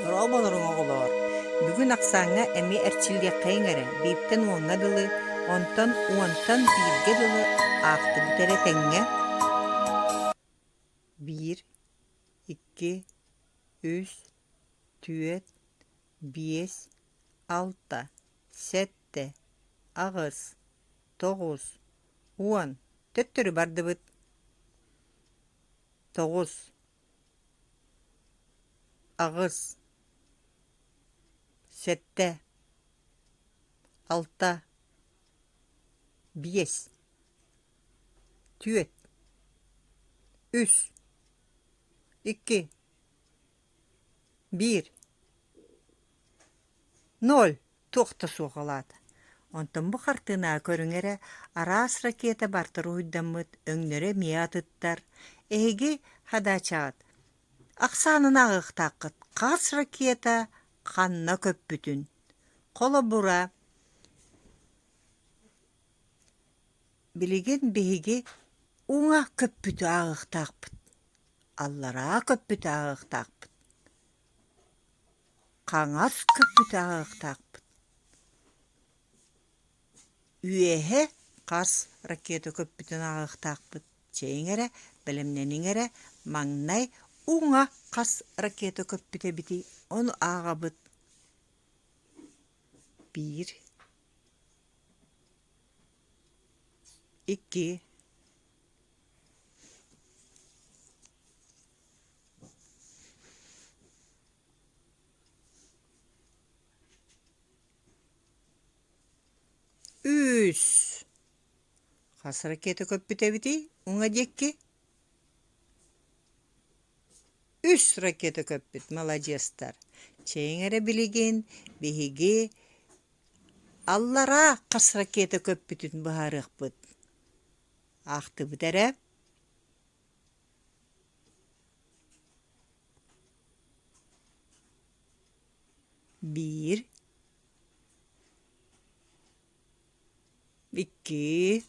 Роболорун оголор. Бүгүн аксаңа эми эрчилге кайыңары, биптен уаңа дылы, уантан бирге дылы ақты бүтере теңге. 1, 2, 3, 4, 5, 6, 7, агыс, 9, 10. Төттөрү барды быт. 9, агыс, 7, 6, 5, 4, 3, 2, 1, 0. Тоқта соғалады. Онтон бу қартына көріңері арас ракета бартыр уйдамыт, өңнері миятыттар, эйги хадачағыт. Ақсанын ағықтақыт, қас ракета қанна көп бүтін. Қолы бұра, білеген бейге уңа көп бүті ағықтақпыт. Аллара көп бүті ағықтақпыт. Қаңас көп бүті ағықтақпыт. Үйеhe қас ракета көп бүтін ағықтақпыт. Чейңері, білімненіңері, маңнай уңа қас ракета көп бүті біті. Оны ағабыт. 1, 2, 3. Қас ракета көп бүті біті. Уңа декке. 3 ракета көп бүт. Молодестар. Чейңері білеген бейге аллара қас ракета көп бүтін бұхарық бұд. Ақты бұдары. 1, 2,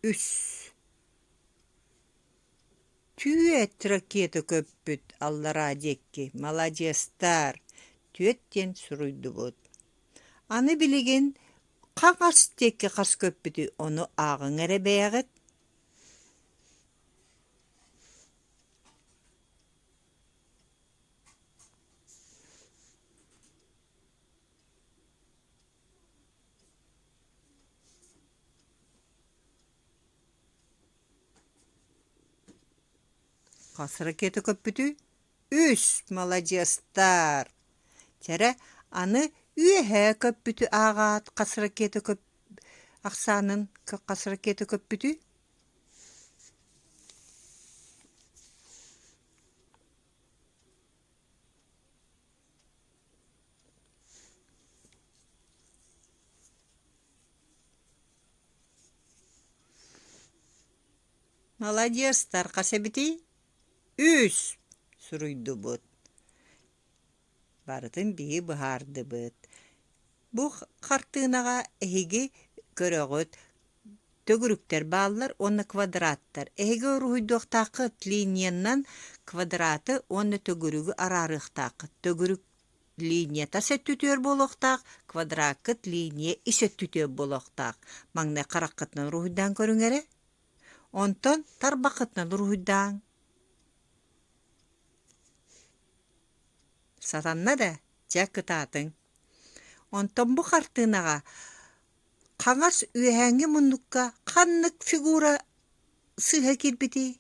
3. Түйет ракета көп бүт. Аллара декки. Молодестар. Түйеттен сұруйды бұд. Аны білеген қаңас текке қас көп бүті. Оны ағын әрі бәйіғыт. Қас ракета көп бүті. 3. Молодестар. Тәрі аны үйе көп бүті ағат. Қас ракета көп ақсанын қас ракета көп бүті. Молодестар. Қаса біті? 3. Сұруйды бұд. Барытын бейі бұхарды бұд. Бұл қартынаға әйге көріғыт төгіріктер балылар, оны квадраттар. Әйге ұрғыдоқтақыт линияннан квадраты, оны төгірігі арарықтақыт. Төгірік линия тасет түтер болуқтақ, квадракыт линия исет түтер болуқтақ. Маңнай қарақытынан ұрғыдан көріңері? Онтон тарбақытынан ұрғыдан. Сатанна да жакытатын. Онтон бұ қартынаға қаңас үйәңі мұндыққа қаннық фигура сыға келбеті.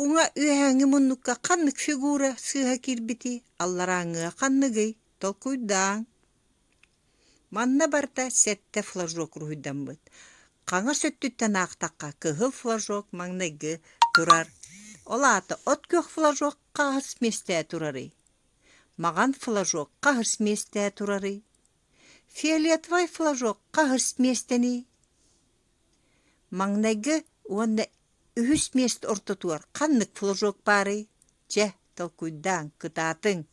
Уңа үйәңі мұндыққа қаннық фигура сыға келбеті. Аллараңыға қаннығый толкуйдан. Манна барда сәтті флажок рухыдан бұд. Қаңас өттіттен ақтаққа кығы флажок маңнайғы тұрар. Олаты от көх флажок қағыс месте тұрары. Маған флажок қағыс месте тұрары. Фиолетовый флажок қағыс местені. Маңнайғы онда үхіс мест орта туар. Қаннық флажок бары. Же, толкуйдан кытатын.